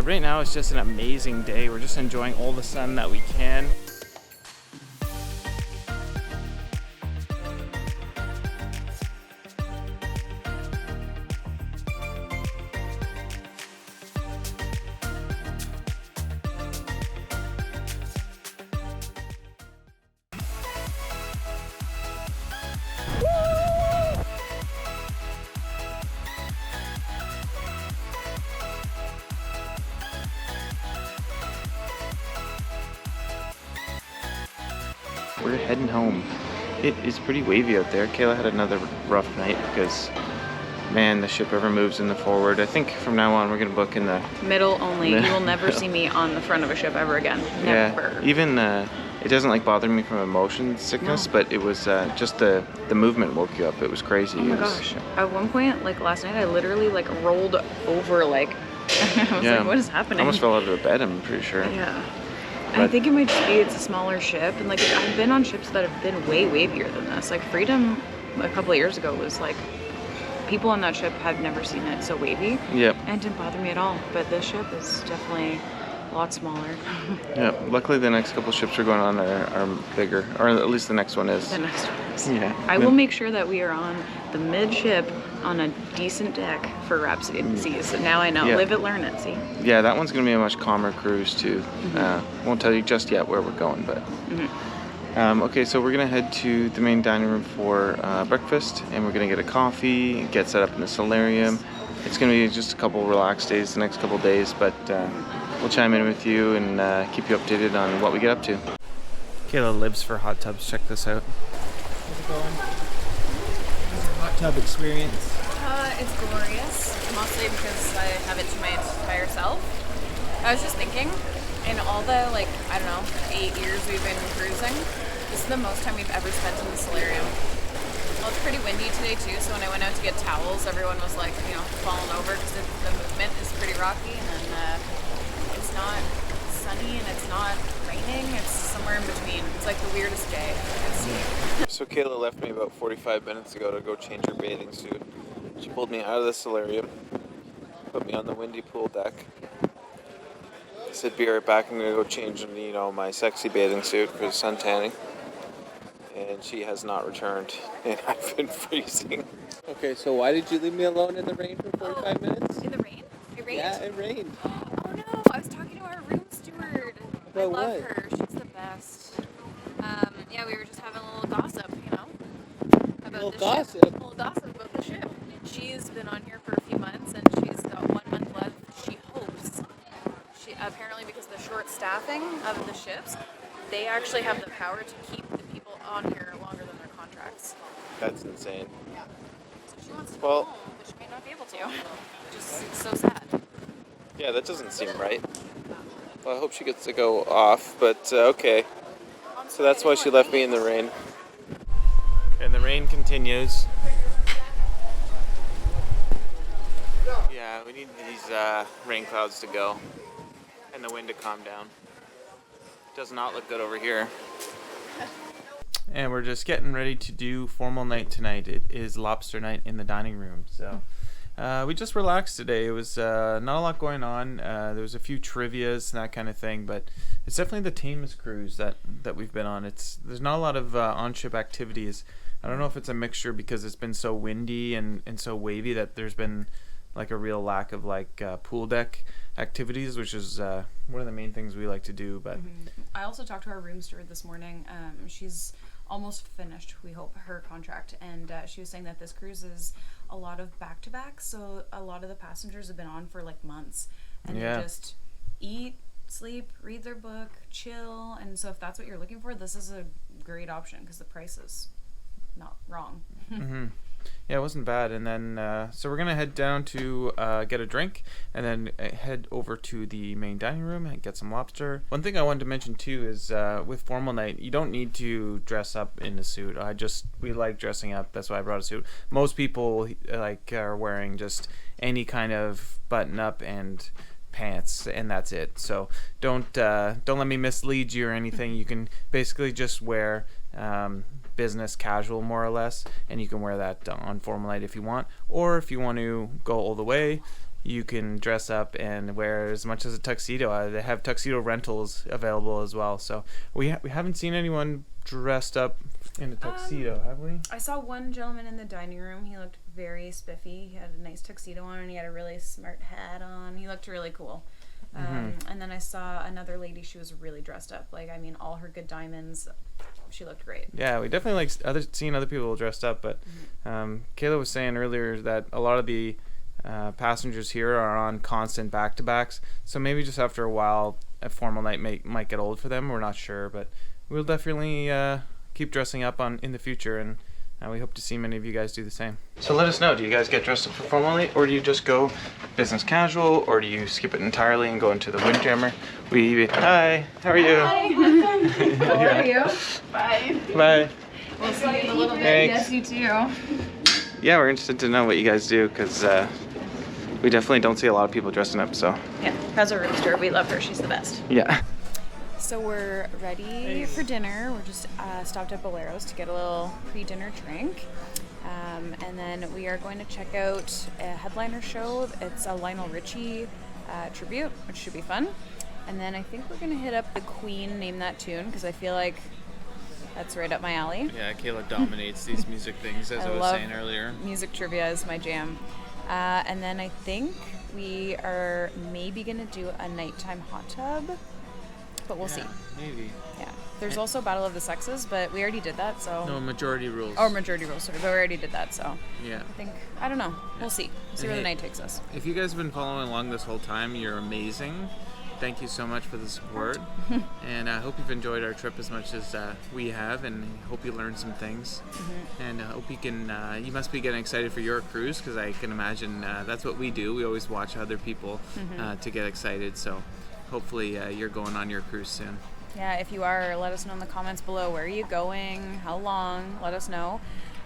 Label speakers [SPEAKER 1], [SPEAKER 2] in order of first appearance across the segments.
[SPEAKER 1] right now it's just an amazing day. We're just enjoying all the sun that we can. We're heading home. It is pretty wavy out there. Kayla had another rough night because, man, the ship ever moves in the forward. I think from now on we're gonna book in the
[SPEAKER 2] middle only. You will never see me on the front of a ship ever again. Never.
[SPEAKER 1] Yeah, even it doesn't like bother me from a motion sickness, but it was just the movement woke you up. It was crazy.
[SPEAKER 2] Oh my gosh! At one point, like last night, I literally like rolled over. Like I was like, "What is happening?"
[SPEAKER 1] I almost fell out of bed. I'm pretty sure.
[SPEAKER 2] Yeah. I think it might just be it's a smaller ship, and like I've been on ships that have been way wavier than this. Like Freedom a couple of years ago was like, people on that ship had never seen it so wavy.
[SPEAKER 1] Yep.
[SPEAKER 2] And it didn't bother me at all. But this ship is definitely a lot smaller.
[SPEAKER 1] Yeah. Luckily, the next couple ships we're going on are bigger, or at least the next one is.
[SPEAKER 2] The next one is.
[SPEAKER 1] Yeah.
[SPEAKER 2] I will make sure that we are on the midship on a decent deck for Rhapsody Seas. So now I know.
[SPEAKER 1] Yeah.
[SPEAKER 2] Live it, learn it. See.
[SPEAKER 1] Yeah, that one's gonna be a much calmer cruise too. Won't tell you just yet where we're going, but. Okay, so we're gonna head to the main dining room for breakfast, and we're gonna get a coffee, get set up in the solarium. It's gonna be just a couple relaxed days the next couple days, but we'll chime in with you and keep you updated on what we get up to. Kayla lives for hot tubs. Check this out.
[SPEAKER 3] How's it going? How's your hot tub experience?
[SPEAKER 4] It's glorious, mostly because I have it to my entire self. I was just thinking, in all the, like, I don't know, 8 years we've been cruising, this is the most time we've ever spent in the solarium. Well, it's pretty windy today too, so when I went out to get towels, everyone was like, you know, falling over because the movement is pretty rocky, and then it's not sunny and it's not raining, it's somewhere in between. It's like the weirdest day I've seen.
[SPEAKER 1] So Kayla left me about 45 minutes ago to go change her bathing suit. She pulled me out of the solarium, put me on the windy pool deck. I said, be right back, I'm gonna go change, you know, my sexy bathing suit for sun tanning. And she has not returned, and I've been freezing.
[SPEAKER 3] Okay, so why did you leave me alone in the rain for 45 minutes?
[SPEAKER 4] In the rain? It rained?
[SPEAKER 3] Yeah, it rained.
[SPEAKER 4] Oh no, I was talking to our room steward. I
[SPEAKER 3] About
[SPEAKER 4] love
[SPEAKER 3] what?
[SPEAKER 4] her, she's the best. Yeah, we were just having a little gossip, you know, about
[SPEAKER 3] Little
[SPEAKER 4] the
[SPEAKER 3] gossip?
[SPEAKER 4] ship. A little gossip about the ship. She's been on here for a few months, and she's got 1 month left. She hopes. She apparently, because of the short staffing of the ships, they actually have the power to keep the people on here longer than their contracts.
[SPEAKER 1] That's insane.
[SPEAKER 4] So she wants to
[SPEAKER 1] Well-
[SPEAKER 4] go home, but she may not be able to. Just so sad.
[SPEAKER 1] Yeah, that doesn't seem right. Well, I hope she gets to go off, but okay. So that's why she left me in the rain. And the rain continues. Yeah, we need these rain clouds to go and the wind to calm down. Does not look good over here. And we're just getting ready to do formal night tonight. It is lobster night in the dining room. So we just relaxed today. It was not a lot going on. There was a few trivias and that kind of thing, but it's definitely the tamest cruise that we've been on. There's not a lot of on-ship activities. I don't know if it's a mixture because it's been so windy and so wavy that there's been like a real lack of like pool deck activities, which is one of the main things we like to do. But
[SPEAKER 2] I also talked to our room steward this morning. She's almost finished, we hope, her contract, and she was saying that this cruise is a lot of back-to-back, so a lot of the passengers have been on for like months, and they just eat, sleep, read their book, chill, and so if that's what you're looking for, this is a great option because the price is not wrong.
[SPEAKER 1] Yeah, it wasn't bad. And then so we're gonna head down to get a drink, and then head over to the main dining room and get some lobster. One thing I wanted to mention too is with formal night, you don't need to dress up in a suit. We like dressing up. That's why I brought a suit. Most people like are wearing just any kind of button up and pants, and that's it. So don't let me mislead you or anything. You can basically just wear business casual more or less, and you can wear that on formal night if you want, or if you want to go all the way, you can dress up and wear as much as a tuxedo. They have tuxedo rentals available as well. So we haven't seen anyone dressed up in a tuxedo, have we?
[SPEAKER 2] I saw one gentleman in the dining room. He looked very spiffy. He had a nice tuxedo on, and he had a really smart hat on. He looked really cool. And then I saw another lady. She was really dressed up. Like, I mean, all her good diamonds. She looked great.
[SPEAKER 1] Yeah, we definitely like seeing other people dressed up. But Kayla was saying earlier that a lot of the passengers here are on constant back-to-backs. So maybe just after a while, a formal night might get old for them. We're not sure, but we'll definitely keep dressing up in the future, and we hope to see many of you guys do the same. So let us know, do you guys get dressed up for formal night, or do you just go business casual, or do you skip it entirely and go into the Windjammer? Hi, how are you?
[SPEAKER 5] Hi. How are you? Bye.
[SPEAKER 1] Bye.
[SPEAKER 5] We'll see you in a little bit.
[SPEAKER 1] Thanks.
[SPEAKER 5] Yes, you too.
[SPEAKER 1] Yeah, we're interested to know what you guys do, because we definitely don't see a lot of people dressing up, so.
[SPEAKER 2] Yeah, how's our rooster? We love her. She's the best.
[SPEAKER 1] Yeah.
[SPEAKER 2] So we're ready for dinner. We're just stopped at Bolero's to get a little pre-dinner drink. And then we are going to check out a headliner show. It's a Lionel Richie tribute, which should be fun. And then I think we're going to hit up the Queen, Name That Tune, because I feel like that's right up my alley.
[SPEAKER 1] Yeah, Kayla dominates these music things, as I was saying earlier.
[SPEAKER 2] Music trivia is my jam. And then I think we are maybe going to do a nighttime hot tub. But we'll see.
[SPEAKER 1] Maybe.
[SPEAKER 2] Yeah. There's also Battle of the Sexes, but we already did that, so.
[SPEAKER 1] No, majority rules.
[SPEAKER 2] Or Majority Rules, sorry, but we already did that, so.
[SPEAKER 1] Yeah.
[SPEAKER 2] I don't know. We'll see. We'll see where the night takes us.
[SPEAKER 1] If you guys have been following along this whole time, you're amazing. Thank you so much for the support. And I hope you've enjoyed our trip as much as we have, and hope you learned some things. And I hope you can, you must be getting excited for your cruise, because I can imagine that's what we do. We always watch other people to get excited, so hopefully you're going on your cruise soon.
[SPEAKER 2] Yeah, if you are, let us know in the comments below. Where are you going? How long? Let us know.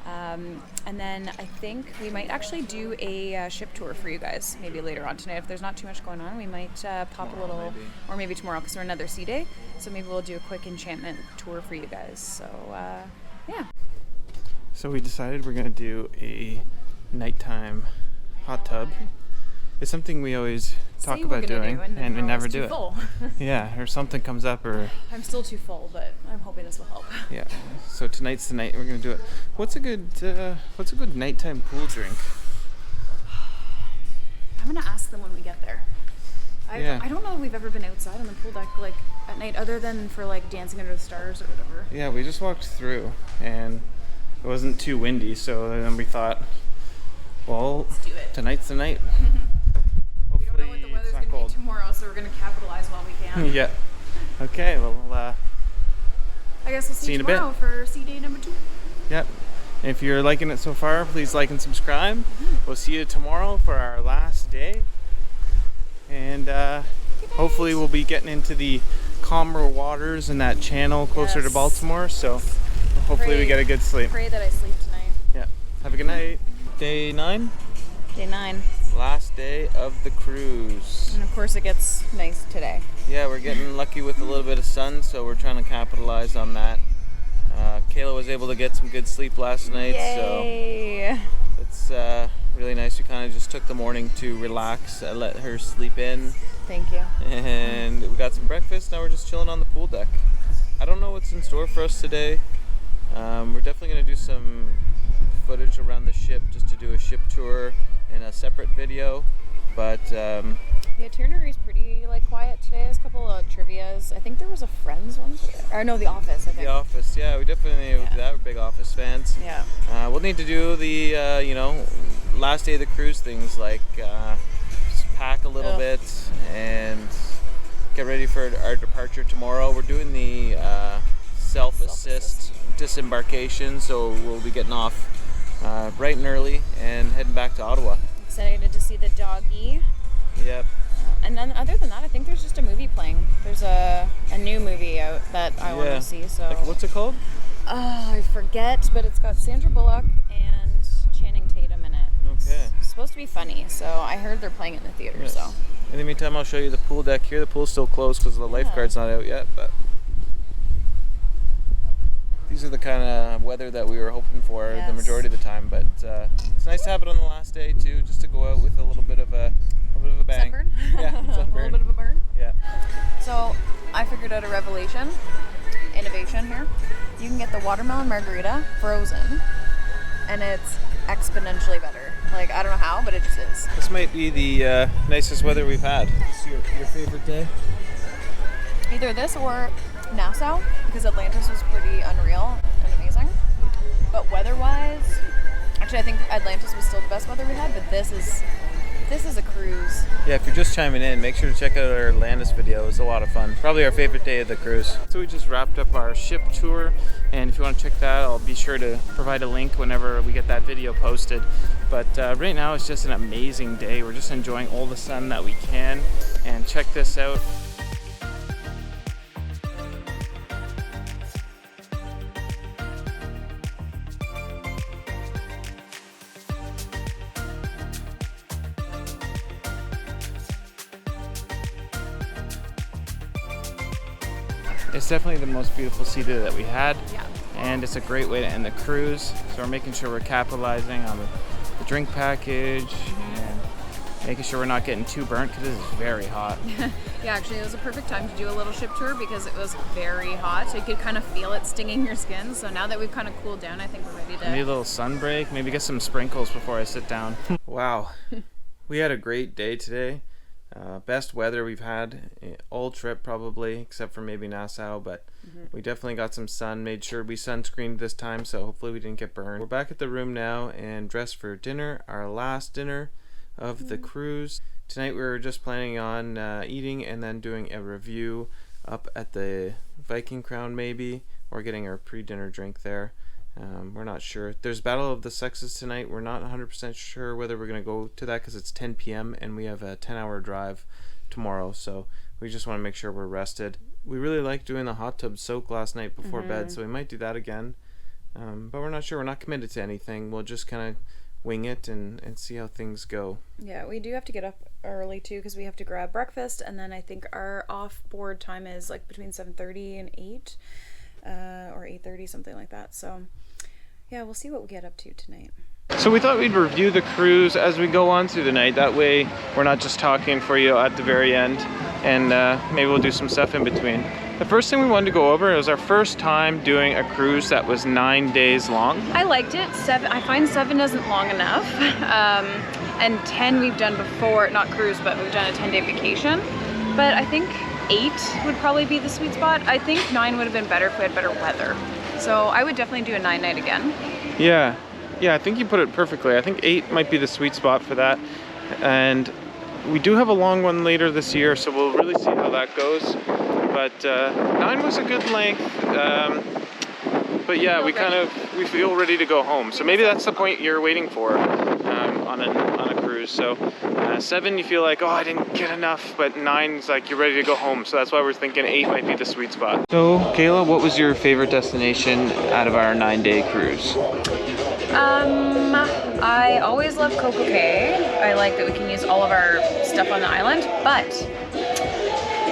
[SPEAKER 2] And then I think we might actually do a ship tour for you guys maybe later on tonight. If there's not too much going on, we might pop a little, or maybe tomorrow because we're another sea day. So maybe we'll do a quick Enchantment tour for you guys. So yeah. So we decided we're going to do a nighttime hot tub. It's something we always talk about doing, and we never do it. Yeah, or something comes up, or
[SPEAKER 5] I'm still too full, but I'm hoping this will help.
[SPEAKER 2] yeah. So tonight's the night we're gonna do it. What's a good nighttime pool drink?
[SPEAKER 5] I'm gonna ask them when we get there.
[SPEAKER 2] Yeah.
[SPEAKER 5] I don't know if we've ever been outside on the pool deck like at night, other than for like dancing under the stars or whatever.
[SPEAKER 2] Yeah, we just walked through, and it wasn't too windy, so then we thought, well,
[SPEAKER 5] Let's do it.
[SPEAKER 2] tonight's the night.
[SPEAKER 5] We don't know what the weather's gonna be tomorrow, so we're gonna capitalize while we can.
[SPEAKER 2] Yeah. Okay, well,
[SPEAKER 5] I guess we'll see you
[SPEAKER 2] in a bit.
[SPEAKER 5] tomorrow for sea day number 2.
[SPEAKER 2] Yep. If you're liking it so far, please like and subscribe. We'll see you tomorrow for our last day. And hopefully we'll be getting into the calmer waters in that channel closer to Baltimore. So hopefully we get a good sleep.
[SPEAKER 5] Pray that I sleep tonight.
[SPEAKER 2] Yeah. Have a good night. Day 9?
[SPEAKER 5] Day 9.
[SPEAKER 2] Last day of the cruise.
[SPEAKER 5] And of course it gets nice today.
[SPEAKER 2] Yeah, we're getting lucky with a little bit of sun, so we're trying to capitalize on that. Kayla was able to get some good sleep last night,
[SPEAKER 5] Yay.
[SPEAKER 2] so it's really nice. We kind of just took the morning to relax, let her sleep in,
[SPEAKER 5] Thank you.
[SPEAKER 2] and we got some breakfast. Now we're just chilling on the pool deck. I don't know what's in store for us today. We're definitely going to do some footage around the ship, just to do a ship tour in a separate video, but
[SPEAKER 5] The itinerary is pretty quiet today. There's a couple of trivias. I think there was a Friends one today. Or no, The Office, I think.
[SPEAKER 2] The Office, yeah, we definitely need to do that. We're big Office fans.
[SPEAKER 5] Yeah.
[SPEAKER 2] We'll need to do the last day of the cruise things, like just pack a little bit and get ready for our departure tomorrow. We're doing the self-assist disembarkation, so we'll be getting off bright and early and heading back to Ottawa.
[SPEAKER 5] Excited to see the doggy.
[SPEAKER 2] Yep.
[SPEAKER 5] And then other than that, I think there's just a movie playing. There's a new movie out that I want to see. So
[SPEAKER 2] Like, what's it called?
[SPEAKER 5] I forget, but it's got Sandra Bullock and Channing Tatum in it.
[SPEAKER 2] Okay.
[SPEAKER 5] It's supposed to be funny, so I heard they're playing it in the theater.
[SPEAKER 2] Yes.
[SPEAKER 5] So
[SPEAKER 2] In the meantime, I'll show you the pool deck here. The pool's still closed because the lifeguard's not out yet, but these are the kind of weather that we were hoping for the
[SPEAKER 5] Yes.
[SPEAKER 2] majority of the time. But it's nice to have it on the last day too, just to go out with a little bit of a
[SPEAKER 1] A bit of a bang.
[SPEAKER 5] Sunburn?
[SPEAKER 1] Yeah,
[SPEAKER 5] A
[SPEAKER 1] sunburn.
[SPEAKER 5] little bit of a burn.
[SPEAKER 1] Yeah.
[SPEAKER 5] So I figured out a innovation here. You can get the watermelon margarita frozen, and it's exponentially better. Like, I don't know how, but it just is.
[SPEAKER 1] This might be the nicest weather we've had.
[SPEAKER 3] What's your favorite day?
[SPEAKER 5] Either this or Nassau, because Atlantis was pretty unreal and amazing. But weather-wise, actually I think Atlantis was still the best weather we had, but this is a cruise.
[SPEAKER 1] Yeah, if you're just chiming in, make sure to check out our Atlantis video. It was a lot of fun. Probably our favorite day of the cruise. So we just wrapped up our ship tour, and if you want to check that, I'll be sure to provide a link whenever we get that video posted. But right now it's just an amazing day. We're just enjoying all the sun that we can. And check this out. It's definitely the most beautiful sea day that we had.
[SPEAKER 5] Yeah.
[SPEAKER 1] And it's a great way to end the cruise. So we're making sure we're capitalizing on the drink package and making sure we're not getting too burnt because this is very hot.
[SPEAKER 5] Yeah, actually it was a perfect time to do a little ship tour because it was very hot. So you could kind of feel it stinging your skin. So now that we've kind of cooled down, I think we're ready to...
[SPEAKER 1] Maybe a little sun break, maybe get some sprinkles before I sit down. Wow. We had a great day today. Best weather we've had all trip probably, except for maybe Nassau, but we definitely got some sun. Made sure we sunscreened this time, so hopefully we didn't get burned. We're back at the room now and dressed for dinner, our last dinner of the cruise. Tonight we were just planning on eating and then doing a review up at the Viking Crown maybe, or getting our pre-dinner drink there. We're not sure. There's Battle of the Sexes tonight. We're not 100% sure whether we're going to go to that because it's 10 p.m. and we have a 10-hour drive tomorrow, so we just want to make sure we're rested. We really liked doing the hot tub soak last night before bed, so we might do that again. But we're not sure. We're not committed to anything. We'll just kind of wing it and see how things go.
[SPEAKER 5] Yeah, we do have to get up early too because we have to grab breakfast, and then I think our off-board time is like between 7:30 and 8 or 8:30, something like that. So yeah, we'll see what we get up to tonight.
[SPEAKER 1] So we thought we'd review the cruise as we go on through the night. That way we're not just talking for you at the very end, and maybe we'll do some stuff in between. The first thing we wanted to go over, it was our first time doing a cruise that was 9 days long.
[SPEAKER 5] I liked it. I find 7 isn't long enough. And 10 we've done before, not cruise, but we've done a 10-day vacation. But I think 8 would probably be the sweet spot. I think 9 would have been better if we had better weather. So I would definitely do a 9-night again.
[SPEAKER 1] Yeah, I think you put it perfectly. I think 8 might be the sweet spot for that. And we do have a long one later this year, so we'll really see how that goes. But 9 was a good length. But yeah, we feel ready to go home. So maybe that's the point you're waiting for on a cruise. So 7 you feel like, oh, I didn't get enough, but 9's like you're ready to go home. So that's why we're thinking 8 might be the sweet spot. So Kayla, what was your favorite destination out of our 9-day cruise?
[SPEAKER 5] I always love CocoCay. I like that we can use all of our stuff on the island, but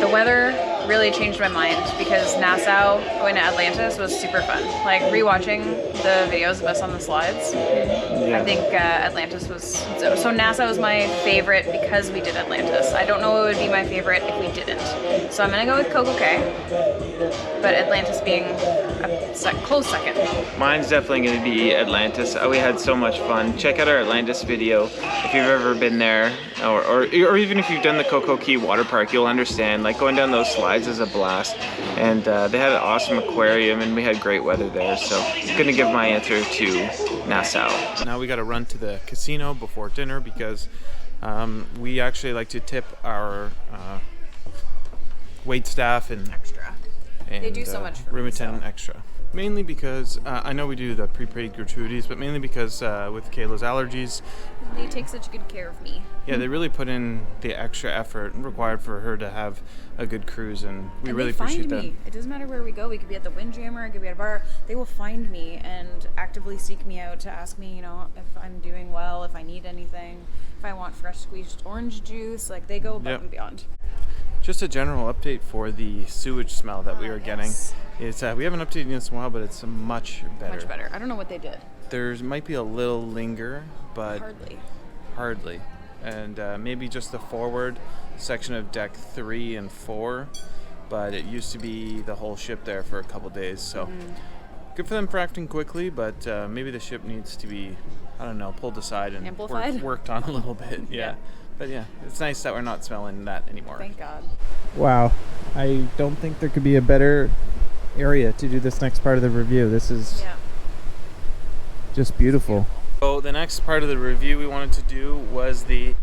[SPEAKER 5] the weather really changed my mind because Nassau going to Atlantis was super fun. Like rewatching the videos of us on the slides, I think Atlantis was, so Nassau was my favorite because we did Atlantis. I don't know what would be my favorite if we didn't. So I'm gonna go with CocoCay, but Atlantis being a close second.
[SPEAKER 1] Mine's definitely going to be Atlantis. We had so much fun. Check out our Atlantis video if you've ever been there, or even if you've done the CocoCay water park, you'll understand. Like going down those slides is a blast, and they had an awesome aquarium, and we had great weather there. So I'm going to give my answer to Nassau. Now we got to run to the casino before dinner because we actually like to tip our wait staff and
[SPEAKER 5] Extra.
[SPEAKER 1] and
[SPEAKER 5] They do so much for
[SPEAKER 1] room
[SPEAKER 5] me,
[SPEAKER 1] attendant extra. Mainly because I know we do the prepaid gratuities, but mainly because with Kayla's allergies,
[SPEAKER 5] They take such good care of me.
[SPEAKER 1] yeah, they really put in the extra effort required for her to have a good cruise, and we really appreciate that.
[SPEAKER 5] Me. It doesn't matter where we go. We could be at the Windjammer, it could be at a bar. They will find me and actively seek me out to ask me, if I'm doing well, if I need anything, if I want fresh squeezed orange juice. Like they go above and beyond.
[SPEAKER 1] Just a general update for the sewage smell that we are getting. It's we haven't updated in a while, but it's much better.
[SPEAKER 5] Much better. I don't know what they did.
[SPEAKER 1] There might be a little linger, but
[SPEAKER 5] Hardly.
[SPEAKER 1] hardly. and maybe just the forward section of deck 3 and 4, but it used to be the whole ship there for a couple days, so good for them for acting quickly, but maybe the ship needs to be, I don't know, pulled aside and
[SPEAKER 5] Amplified?
[SPEAKER 1] worked on a little bit. Yeah. But yeah, it's nice that we're not smelling that anymore.
[SPEAKER 5] Thank God.
[SPEAKER 3] Wow. I don't think there could be a better area to do this next part of the review. This is just beautiful.
[SPEAKER 1] So the next part of the review we wanted to do was the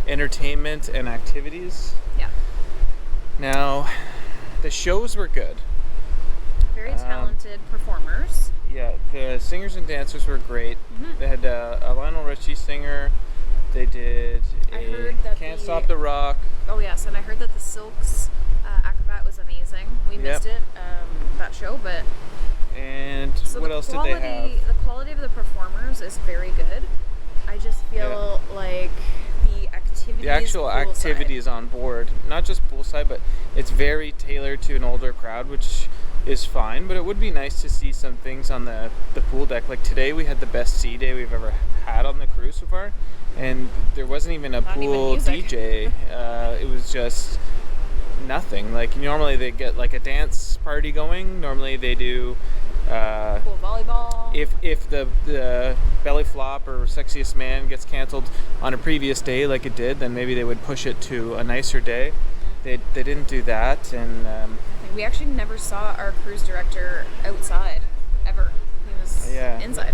[SPEAKER 1] entertainment and activities.
[SPEAKER 5] Yeah.
[SPEAKER 1] Now, the shows were good.
[SPEAKER 5] Very talented performers.
[SPEAKER 1] Yeah, the singers and dancers were great. They had a Lionel Richie singer. They did
[SPEAKER 5] I heard that
[SPEAKER 1] Can't Stop the Rock.
[SPEAKER 5] Oh yes, and I heard that the Silks acrobat was amazing. We missed it, that show, but
[SPEAKER 1] And
[SPEAKER 5] so
[SPEAKER 1] what
[SPEAKER 5] the
[SPEAKER 1] else did
[SPEAKER 5] quality,
[SPEAKER 1] they have?
[SPEAKER 5] The quality of the performers is very good. I just feel like the activities.
[SPEAKER 1] The actual
[SPEAKER 5] poolside-
[SPEAKER 1] activities on board, not just poolside, but it's very tailored to an older crowd, which is fine. But it would be nice to see some things on the pool deck. Like today, we had the best sea day we've ever had on the cruise so far, and there wasn't even a
[SPEAKER 5] Not
[SPEAKER 1] pool
[SPEAKER 5] even music.
[SPEAKER 1] DJ. It was just nothing. Like normally they get like a dance party going. Normally they do.
[SPEAKER 5] Pool volleyball.
[SPEAKER 1] If the belly flop or sexiest man gets canceled on a previous day like it did, then maybe they would push it to a nicer day. They didn't do that, and
[SPEAKER 5] We actually never saw our cruise director outside ever. He was inside.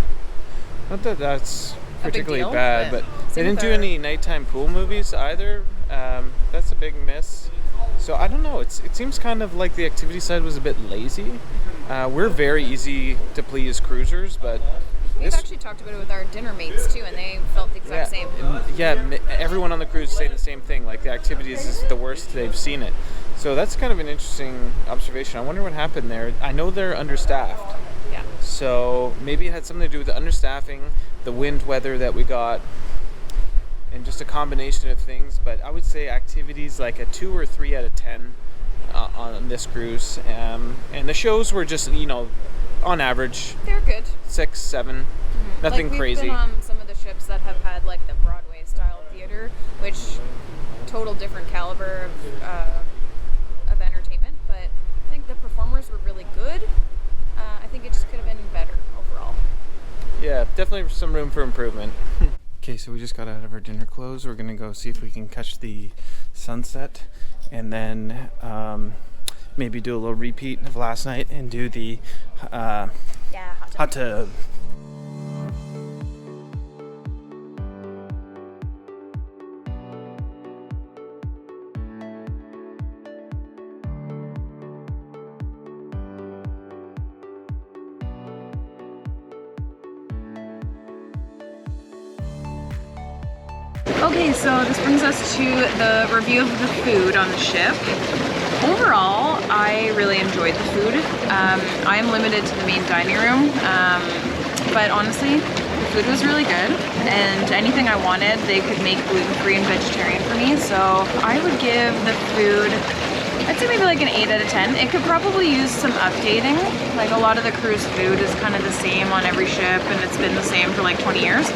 [SPEAKER 1] not that that's
[SPEAKER 5] big
[SPEAKER 1] particularly
[SPEAKER 5] deal,
[SPEAKER 1] bad,
[SPEAKER 5] but
[SPEAKER 1] but they
[SPEAKER 5] same
[SPEAKER 1] didn't
[SPEAKER 5] with
[SPEAKER 1] do
[SPEAKER 5] our-
[SPEAKER 1] any nighttime pool movies either. That's a big miss. So I don't know. It seems kind of like the activity side was a bit lazy. We're very easy to please cruisers, but
[SPEAKER 5] We've actually talked about it with our dinner mates too, and they felt the exact same.
[SPEAKER 1] Everyone on the cruise is saying the same thing. Like the activities is the worst they've seen it. So that's kind of an interesting observation. I wonder what happened there. I know they're understaffed.
[SPEAKER 5] Yeah.
[SPEAKER 1] So maybe it had something to do with the understaffing, the wind weather that we got, and just a combination of things. But I would say activities like a 2 or 3 out of 10 on this cruise. And the shows were just, on average,
[SPEAKER 5] They're good.
[SPEAKER 1] 6, 7, nothing
[SPEAKER 5] Like,
[SPEAKER 1] crazy.
[SPEAKER 5] We've been on some of the ships that have had like the Broadway style theater, which total different caliber of entertainment. But I think the performers were really good. I think it just could have been better overall.
[SPEAKER 1] Yeah, definitely some room for improvement. Okay, so we just got out of our dinner clothes. We're gonna go see if we can catch the sunset, and then maybe do a little repeat of last night and do the hot tub.
[SPEAKER 5] Okay, so this brings us to the review of the food on the ship. Overall, I really enjoyed the food. I am limited to the main dining room, but honestly, the food was really good, and anything I wanted, they could make gluten-free and vegetarian for me, so I would give the food, I'd say maybe like an 8 out of 10. It could probably use some updating. Like a lot of the cruise food is kind of the same on every ship, and it's been the same for like 20 years.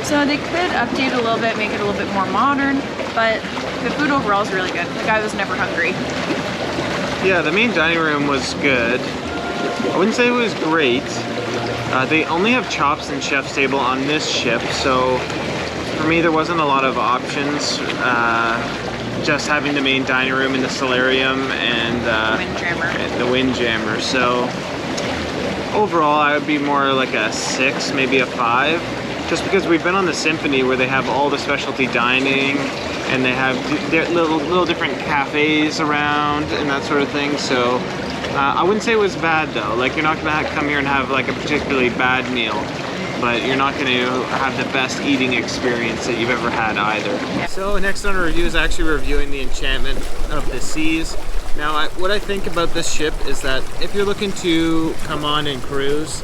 [SPEAKER 5] So they could update a little bit, make it a little bit more modern, but the food overall is really good. Like I was never hungry.
[SPEAKER 1] Yeah, the main dining room was good. I wouldn't say it was great. They only have chops and chef's table on this ship, so for me there wasn't a lot of options. Just having the main dining room and the solarium and the windjammer. So overall I would be more like a 6, maybe a 5, just because we've been on the Symphony where they have all the specialty dining and they have little different cafes around and that sort of thing. So I wouldn't say it was bad though. Like you're not gonna come here and have like a particularly bad meal, but you're not going to have the best eating experience that you've ever had either. So next on our review is actually reviewing the Enchantment of the Seas. Now what I think about this ship is that if you're looking to come on and cruise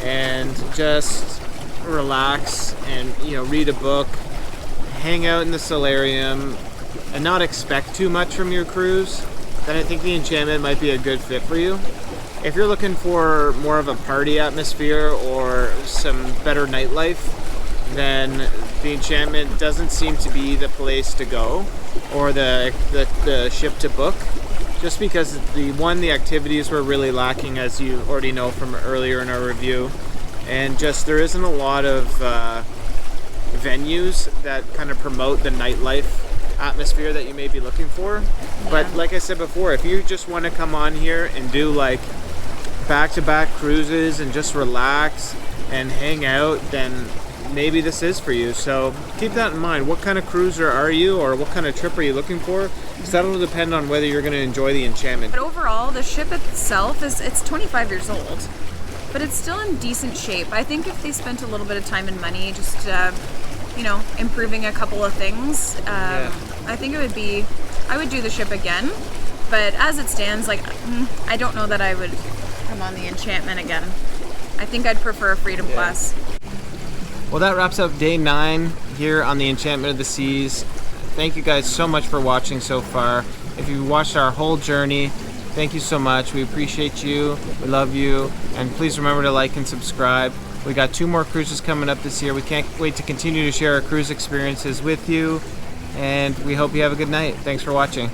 [SPEAKER 1] and just relax and read a book, hang out in the solarium and not expect too much from your cruise, then I think the Enchantment might be a good fit for you. If you're looking for more of a party atmosphere or some better nightlife, then the Enchantment doesn't seem to be the place to go, or the ship to book, just because the activities were really lacking, as you already know from earlier in our review, and just there isn't a lot of venues that kind of promote the nightlife atmosphere that you may be looking for. But like I said before, if you just want to come on here and do like back-to-back cruises and just relax and hang out, then maybe this is for you. So keep that in mind. What kind of cruiser are you, or what kind of trip are you looking for? Because that'll depend on whether you're going to enjoy the Enchantment.
[SPEAKER 5] But overall, the ship itself it's 25 years old, but it's still in decent shape. I think if they spent a little bit of time and money just improving a couple of things, I think I would do the ship again. But as it stands, like, I don't know that I would come on the Enchantment again. I think I'd prefer a Freedom Class.
[SPEAKER 1] Well, that wraps up day 9 here on the Enchantment of the Seas. Thank you guys so much for watching so far. If you watched our whole journey, thank you so much. We appreciate you. We love you. And please remember to like and subscribe. We got 2 more cruises coming up this year. We can't wait to continue to share our cruise experiences with you. And we hope you have a good night. Thanks for watching.